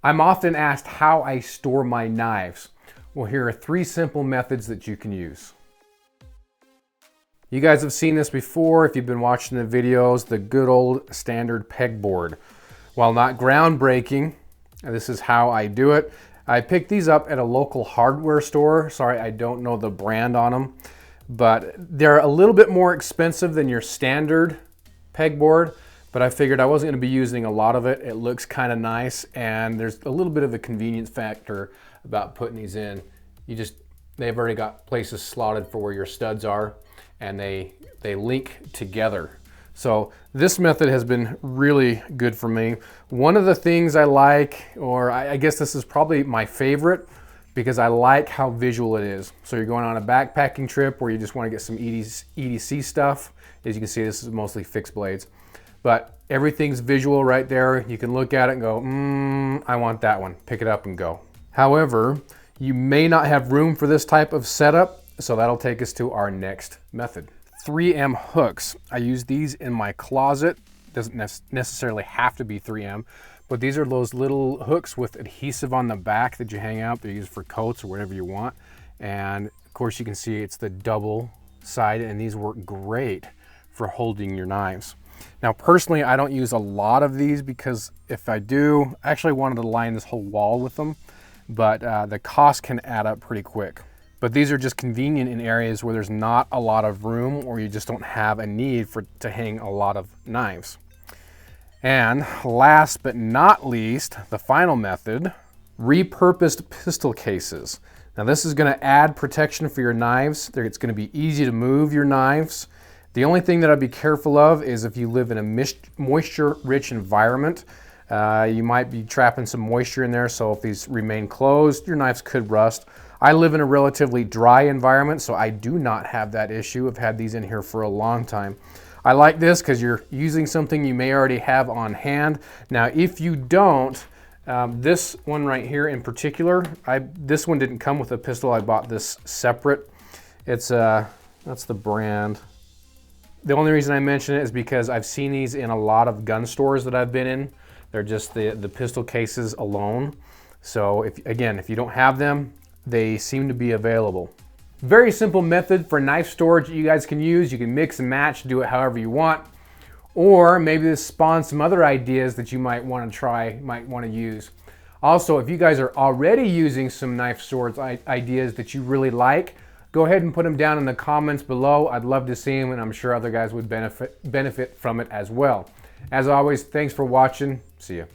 I'm often asked how I store my knives. Well, here are 3 simple methods that you can use. You guys have seen this before if you've been watching the videos, the good old standard pegboard. While not groundbreaking, this is how I do it. I picked these up at a local hardware store. Sorry, I don't know the brand on them, but they're a little bit more expensive than your standard pegboard, but I figured I wasn't going to be using a lot of it. It looks kind of nice, and there's a little bit of a convenience factor about putting these in. They've already got places slotted for where your studs are, and they link together. So this method has been really good for me. One of the things I like, or I guess this is probably my favorite, because I like how visual it is. So you're going on a backpacking trip where you just want to get some EDC stuff. As you can see, this is mostly fixed blades. But everything's visual right there. You can look at it and go, I want that one. Pick it up and go. However, you may not have room for this type of setup, so that'll take us to our next method. 3M hooks. I use these in my closet. Doesn't necessarily have to be 3M, but these are those little hooks with adhesive on the back that you hang out. They're used for coats or whatever you want. And of course you can see it's the double sided, and these work great for holding your knives. Now personally, I don't use a lot of these because if I do, I actually wanted to line this whole wall with them, but the cost can add up pretty quick. But these are just convenient in areas where there's not a lot of room, or you just don't have a need to hang a lot of knives. And last but not least, the final method, repurposed pistol cases. Now this is going to add protection for your knives. It's going to be easy to move your knives. The only thing that I'd be careful of is if you live in a moisture-rich environment, you might be trapping some moisture in there, so if these remain closed, your knives could rust. I live in a relatively dry environment, so I do not have that issue. I've had these in here for a long time. I like this because you're using something you may already have on hand. Now, if you don't, this one right here in particular, this one didn't come with a pistol. I bought this separate. That's the brand. The only reason I mention it is because I've seen these in a lot of gun stores that I've been in. They're just the pistol cases alone. So if you don't have them, they seem to be available. Very simple method for knife storage that you guys can use. You can mix and match, do it however you want. Or maybe this spawns some other ideas that you might want to try, might want to use. Also, if you guys are already using some knife storage ideas that you really like, go ahead and put them down in the comments below. I'd love to see them, and I'm sure other guys would benefit from it as well. As always, thanks for watching. See ya.